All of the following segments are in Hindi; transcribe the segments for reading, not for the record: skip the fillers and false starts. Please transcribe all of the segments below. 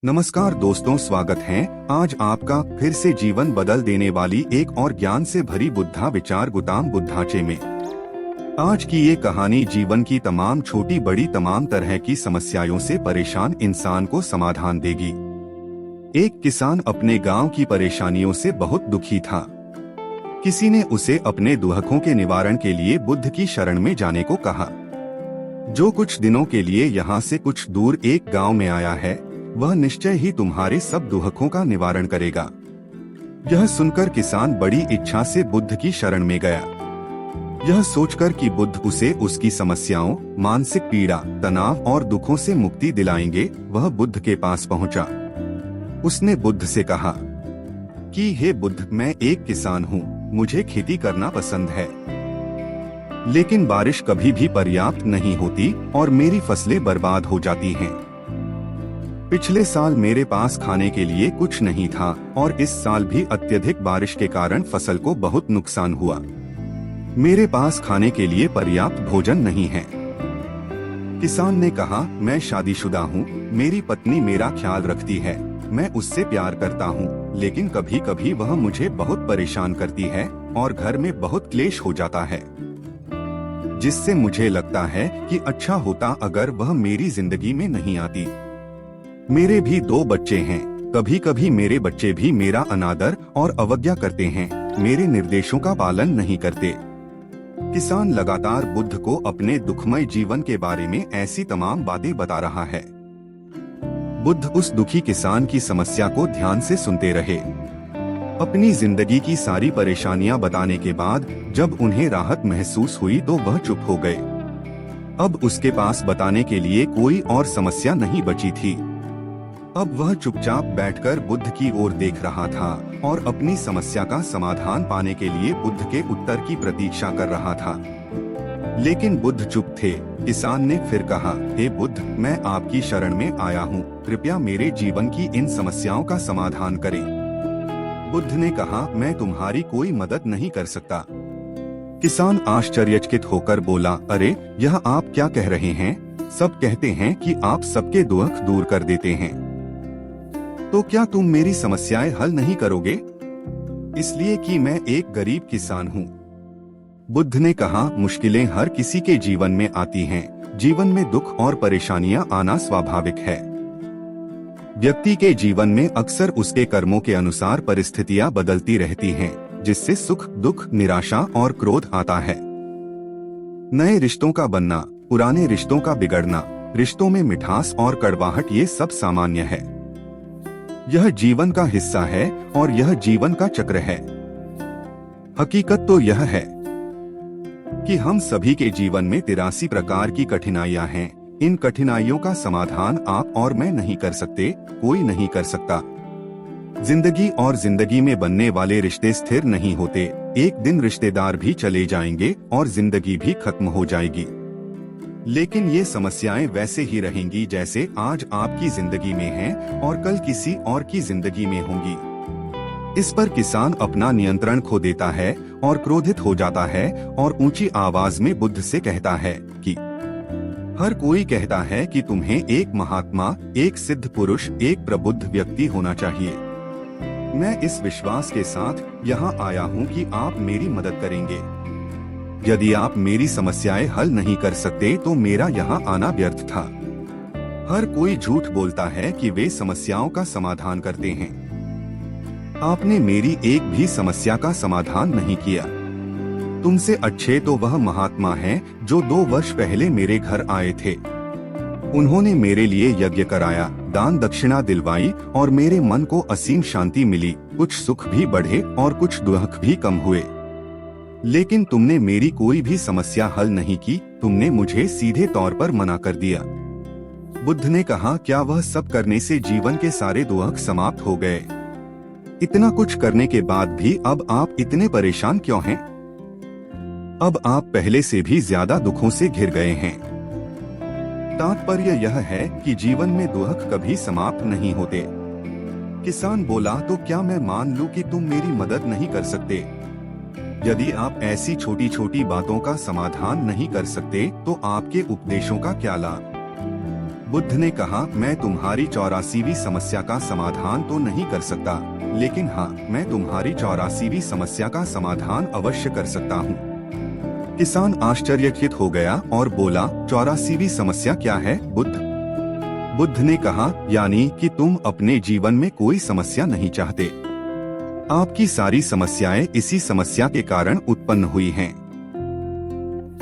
नमस्कार दोस्तों, स्वागत है आज आपका फिर से जीवन बदल देने वाली एक और ज्ञान से भरी बुद्धा विचार गुताम बुद्धाचे में। आज की ये कहानी जीवन की तमाम छोटी बड़ी तमाम तरह की समस्याओं से परेशान इंसान को समाधान देगी। एक किसान अपने गांव की परेशानियों से बहुत दुखी था। किसी ने उसे अपने दुखों के निवारण के लिए बुद्ध की शरण में जाने को कहा, जो कुछ दिनों के लिए यहाँ से कुछ दूर एक गांव में आया है, वह निश्चय ही तुम्हारे सब दुखों का निवारण करेगा। यह सुनकर किसान बड़ी इच्छा से बुद्ध की शरण में गया। यह सोचकर कि बुद्ध उसे उसकी समस्याओं, मानसिक पीड़ा, तनाव और दुखों से मुक्ति दिलाएंगे, वह बुद्ध के पास पहुंचा। उसने बुद्ध से कहा कि हे बुद्ध, मैं एक किसान हूँ, मुझे खेती करना पसंद है, लेकिन बारिश कभी भी पर्याप्त नहीं होती और मेरी फसलें बर्बाद हो जाती हैं। पिछले साल मेरे पास खाने के लिए कुछ नहीं था और इस साल भी अत्यधिक बारिश के कारण फसल को बहुत नुकसान हुआ। मेरे पास खाने के लिए पर्याप्त भोजन नहीं है। किसान ने कहा, मैं शादीशुदा हूँ, मेरी पत्नी मेरा ख्याल रखती है, मैं उससे प्यार करता हूँ, लेकिन कभी कभी वह मुझे बहुत परेशान करती है और घर में बहुत क्लेश हो जाता है, जिससे मुझे लगता है कि अच्छा होता अगर वह मेरी जिंदगी में नहीं आती। मेरे भी 2 बच्चे हैं, कभी कभी मेरे बच्चे भी मेरा अनादर और अवज्ञा करते हैं, मेरे निर्देशों का पालन नहीं करते। किसान लगातार बुद्ध को अपने दुखमय जीवन के बारे में ऐसी तमाम बातें बता रहा है। बुद्ध उस दुखी किसान की समस्या को ध्यान से सुनते रहे। अपनी जिंदगी की सारी परेशानियां बताने के बाद जब उन्हें राहत महसूस हुई तो वह चुप हो गए। अब उसके पास बताने के लिए कोई और समस्या नहीं बची थी। अब वह चुपचाप बैठकर बुद्ध की ओर देख रहा था और अपनी समस्या का समाधान पाने के लिए बुद्ध के उत्तर की प्रतीक्षा कर रहा था। लेकिन बुद्ध चुप थे। किसान ने फिर कहा, हे बुद्ध, मैं आपकी शरण में आया हूँ, कृपया मेरे जीवन की इन समस्याओं का समाधान करें। बुद्ध ने कहा, मैं तुम्हारी कोई मदद नहीं कर सकता। किसान आश्चर्यचकित होकर बोला, अरे, यह आप क्या कह रहे हैं? सब कहते हैं कि आप सबके दुख दूर कर देते हैं, तो क्या तुम मेरी समस्याएं हल नहीं करोगे? इसलिए कि मैं एक गरीब किसान हूँ। बुद्ध ने कहा, मुश्किलें हर किसी के जीवन में आती हैं। जीवन में दुख और परेशानियां आना स्वाभाविक है। व्यक्ति के जीवन में अक्सर उसके कर्मों के अनुसार परिस्थितियां बदलती रहती हैं, जिससे सुख, दुख, निराशा और क्रोध आता है। नए रिश्तों का बनना, पुराने रिश्तों का बिगड़ना, रिश्तों में मिठास और कड़वाहट, ये सब सामान्य है। यह जीवन का हिस्सा है और यह जीवन का चक्र है। हकीकत तो यह है कि हम सभी के जीवन में 83 प्रकार की कठिनाइयां हैं। इन कठिनाइयों का समाधान आप और मैं नहीं कर सकते, कोई नहीं कर सकता। जिंदगी और जिंदगी में बनने वाले रिश्ते स्थिर नहीं होते। एक दिन रिश्तेदार भी चले जाएंगे और जिंदगी भी खत्म हो जाएगी, लेकिन ये समस्याएं वैसे ही रहेंगी जैसे आज आपकी जिंदगी में हैं और कल किसी और की जिंदगी में होंगी। इस पर किसान अपना नियंत्रण खो देता है और क्रोधित हो जाता है और ऊंची आवाज में बुद्ध से कहता है कि हर कोई कहता है कि तुम्हें एक महात्मा, एक सिद्ध पुरुष, एक प्रबुद्ध व्यक्ति होना चाहिए। मैं इस विश्वास के साथ यहाँ आया हूँ कि आप मेरी मदद करेंगे। यदि आप मेरी समस्याएं हल नहीं कर सकते तो मेरा यहाँ आना व्यर्थ था। हर कोई झूठ बोलता है कि वे समस्याओं का समाधान करते हैं। आपने मेरी एक भी समस्या का समाधान नहीं किया। तुमसे अच्छे तो वह महात्मा हैं जो 2 वर्ष पहले मेरे घर आए थे। उन्होंने मेरे लिए यज्ञ कराया, दान दक्षिणा दिलवाई और मेरे मन को असीम शांति मिली। कुछ सुख भी बढ़े और कुछ दुख भी कम हुए, लेकिन तुमने मेरी कोई भी समस्या हल नहीं की। तुमने मुझे सीधे तौर पर मना कर दिया। बुद्ध ने कहा, क्या वह सब करने से जीवन के सारे दुख समाप्त हो गए? इतना कुछ करने के बाद भी अब आप इतने परेशान क्यों हैं? अब आप पहले से भी ज्यादा दुखों से घिर गए हैं। तात्पर्य यह है कि जीवन में दुख कभी समाप्त नहीं होते। किसान बोला, तो क्या मैं मान लूं कि तुम मेरी मदद नहीं कर सकते? यदि आप ऐसी छोटी छोटी बातों का समाधान नहीं कर सकते तो आपके उपदेशों का क्या लाभ? बुद्ध ने कहा, मैं तुम्हारी 84वीं समस्या का समाधान तो नहीं कर सकता, लेकिन हाँ, मैं तुम्हारी 84वीं समस्या का समाधान अवश्य कर सकता हूँ। किसान आश्चर्यचकित हो गया और बोला, 84वीं समस्या क्या है बुद्ध? बुद्ध ने कहा, यानी कि तुम अपने जीवन में कोई समस्या नहीं चाहते। आपकी सारी समस्याएं इसी समस्या के कारण उत्पन्न हुई हैं।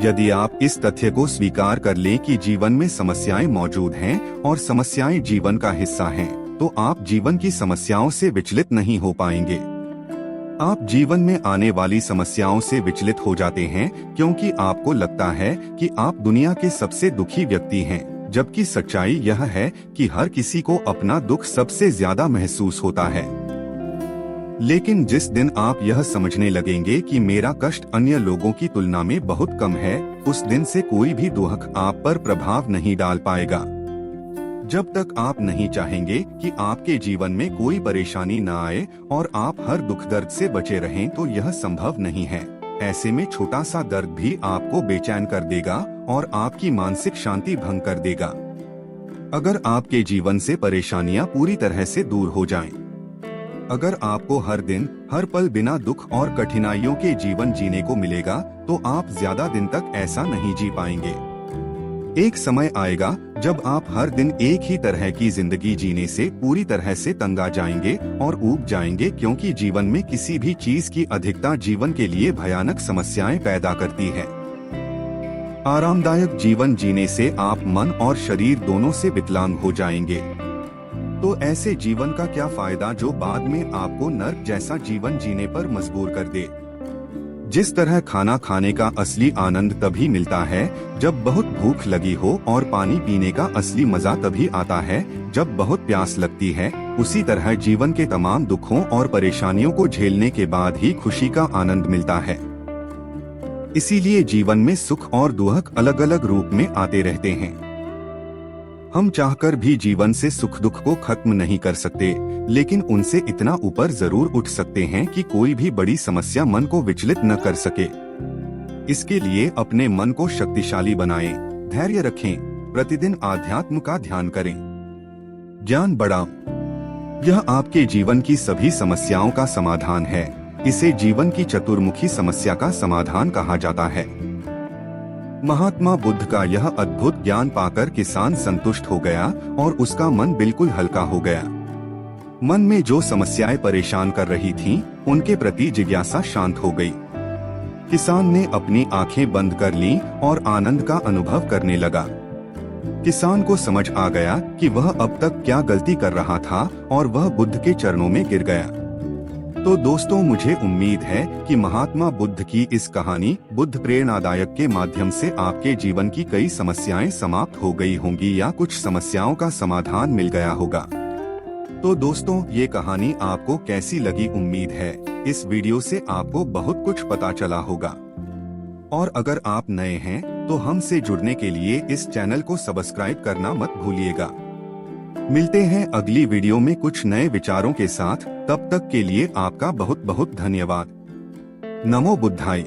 यदि आप इस तथ्य को स्वीकार कर लें कि जीवन में समस्याएं मौजूद हैं और समस्याएं जीवन का हिस्सा हैं, तो आप जीवन की समस्याओं से विचलित नहीं हो पाएंगे। आप जीवन में आने वाली समस्याओं से विचलित हो जाते हैं क्योंकि आपको लगता है कि आप दुनिया के सबसे दुखी व्यक्ति हैं, जबकि सच्चाई यह है कि हर किसी को अपना दुख सबसे ज्यादा महसूस होता है। लेकिन जिस दिन आप यह समझने लगेंगे कि मेरा कष्ट अन्य लोगों की तुलना में बहुत कम है, उस दिन से कोई भी दुख आप पर प्रभाव नहीं डाल पाएगा। जब तक आप नहीं चाहेंगे कि आपके जीवन में कोई परेशानी न आए और आप हर दुख दर्द से बचे रहें, तो यह संभव नहीं है। ऐसे में छोटा सा दर्द भी आपको बेचैन कर देगा और आपकी मानसिक शांति भंग कर देगा। अगर आपके जीवन से परेशानियां पूरी तरह से दूर हो जाएं, अगर आपको हर दिन हर पल बिना दुख और कठिनाइयों के जीवन जीने को मिलेगा, तो आप ज्यादा दिन तक ऐसा नहीं जी पाएंगे। एक समय आएगा जब आप हर दिन एक ही तरह की जिंदगी जीने से पूरी तरह से तंग आ जाएंगे और ऊब जाएंगे, क्योंकि जीवन में किसी भी चीज की अधिकता जीवन के लिए भयानक समस्याएं पैदा करती है। आरामदायक जीवन जीने से आप मन और शरीर दोनों से विकलांग हो जाएंगे। तो ऐसे जीवन का क्या फायदा जो बाद में आपको नर्क जैसा जीवन जीने पर मजबूर कर दे। जिस तरह खाना खाने का असली आनंद तभी मिलता है जब बहुत भूख लगी हो, और पानी पीने का असली मजा तभी आता है जब बहुत प्यास लगती है, उसी तरह जीवन के तमाम दुखों और परेशानियों को झेलने के बाद ही खुशी का आनंद मिलता है। इसीलिए जीवन में सुख और दुख अलग अलग रूप में आते रहते हैं। हम चाहकर भी जीवन से सुख दुख को खत्म नहीं कर सकते, लेकिन उनसे इतना ऊपर जरूर उठ सकते हैं कि कोई भी बड़ी समस्या मन को विचलित न कर सके। इसके लिए अपने मन को शक्तिशाली बनाएं, धैर्य रखें, प्रतिदिन आध्यात्म का ध्यान करें, ज्ञान बढ़ाओ। यह आपके जीवन की सभी समस्याओं का समाधान है। इसे जीवन की चतुर्मुखी समस्या का समाधान कहा जाता है। महात्मा बुद्ध का यह अद्भुत ज्ञान पाकर किसान संतुष्ट हो गया और उसका मन बिल्कुल हल्का हो गया। मन में जो समस्याएं परेशान कर रही थीं, उनके प्रति जिज्ञासा शांत हो गई। किसान ने अपनी आंखें बंद कर लीं और आनंद का अनुभव करने लगा। किसान को समझ आ गया कि वह अब तक क्या गलती कर रहा था और वह बुद्ध के चरणों में गिर गया। तो दोस्तों, मुझे उम्मीद है कि महात्मा बुद्ध की इस कहानी बुद्ध प्रेरणादायक के माध्यम से आपके जीवन की कई समस्याएं समाप्त हो गई होंगी या कुछ समस्याओं का समाधान मिल गया होगा। तो दोस्तों, ये कहानी आपको कैसी लगी? उम्मीद है इस वीडियो से आपको बहुत कुछ पता चला होगा। और अगर आप नए हैं तो हमसे जुड़ने के लिए इस चैनल को सब्सक्राइब करना मत भूलिएगा। मिलते हैं अगली वीडियो में कुछ नए विचारों के साथ। तब तक के लिए आपका बहुत बहुत धन्यवाद। नमो बुद्धाय।